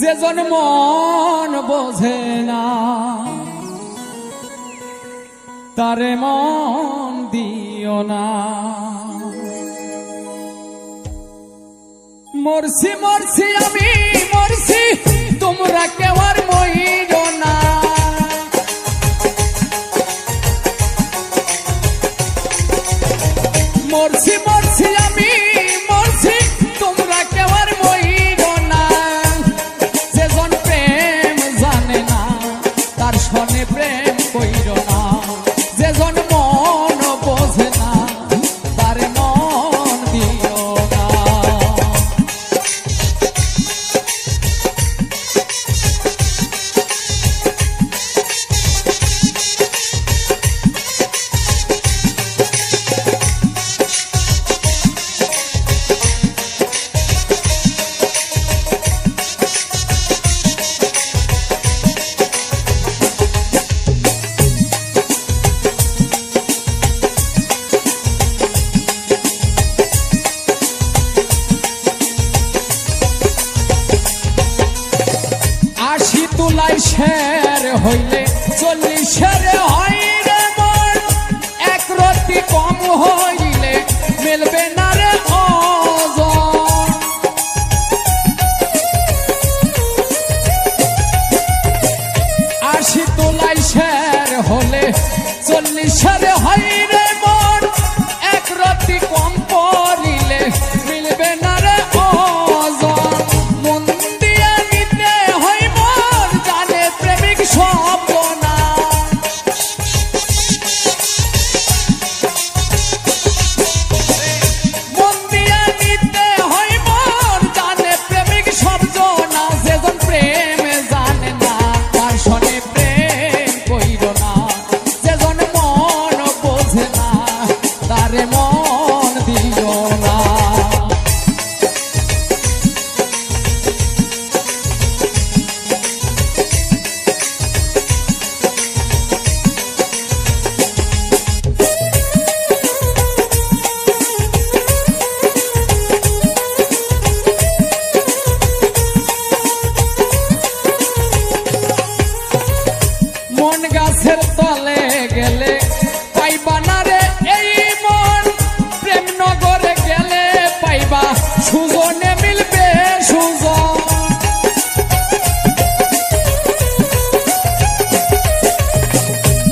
যে জন মন বোঝে না তারে মন দিও না। মরছি মরছি আমি মরছি, তোমরা কেউ আর মইরো না। মরছি মরছি আমি মরছি, তোমরা কেউ আর মইরো না। যে জন প্রেম জানে না তার সনে প্রেম কইরো না। যে জন মন বোঝে না তারে মন দিও না। তুলাই শের হইলে 40 হয় রে মন, এক রতি কম হইলে মিলবে না রে ওজন। 80 তুলাই শের হলে 40 হয় রে মন, এক রতি কম পড়িলে মিলবে না রে ওজন। মন দিয়া নিতে হয় মন, জানে প্রেমিক সব না। মন দিয়া নিতে হয় মন, জানে প্রেমিক সব না। যেজন প্রেম জানে না তার সনে প্রেম কইরো না। যেজন মন বোঝে না তারে মন দিও না। মন গাছের তলে গেলে পাইবা না রে এই মন, প্রেম নগরে গেলে পাইবা সুজনে মিলবে সুজন।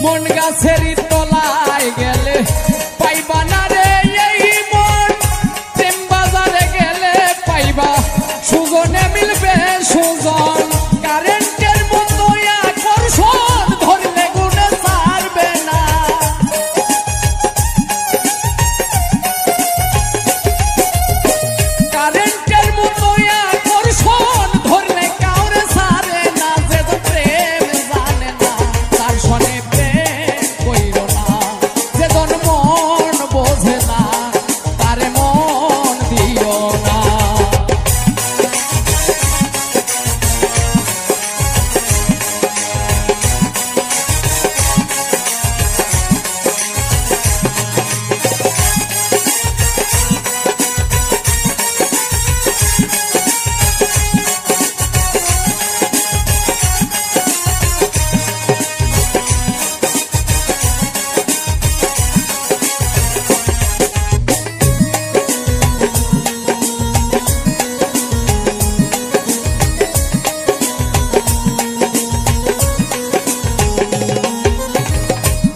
মন গাছের তলায় গেলে পাইবা না রে এই মন, প্রেম বাজারে গেলে পাইবা সুজনে মিলবে সুজন। কারেন্টের মতো আকর্ষণ ধরলে গুণে ছাড়বে না। কারেন্টের মতো আকর্ষণ ধরলে কাউরে ছাড়ে না। যে তো প্রেম জানে না তার সনে প্রেম কইরো না। যে জন মন বোঝে না তারে মন দিও না।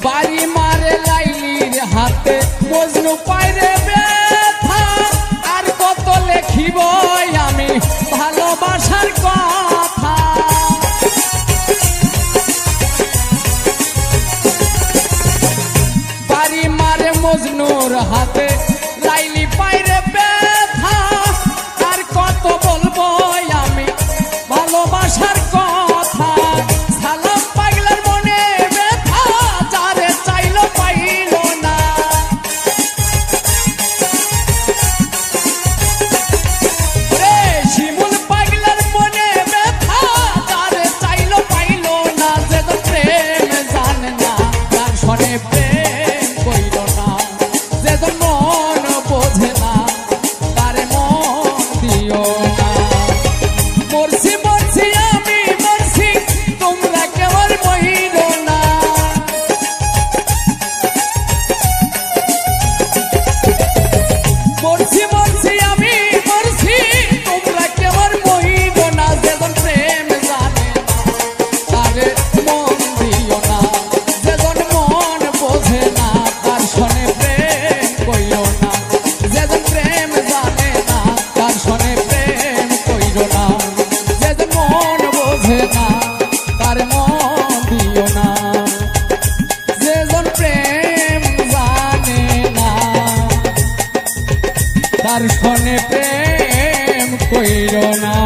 বাড়ি মারে লাইলির হাতে মজনু পাইরে ব্যথা, আর কত লেখিব আমি ভালোবাসার কথা। বাড়ি মারে মজনুর হাতে লাইলি পাইরে ব্যথা, আর কত বলবো আমি ভালোবাসার কথা। সালাম পাগলার মনে ব্যথা, যারে চাইলো পাইল না। রে শিমুল পাগলার মনে ব্যথা, যারে চাইলো পাইল না। যে তো প্রেম জানে না তার সনে প্রেম কইল না। যে তো মন বোঝে না তারে মন দিও না। মরছি মরছি প্রেম জানে না, তার সনে প্রেম কইর না।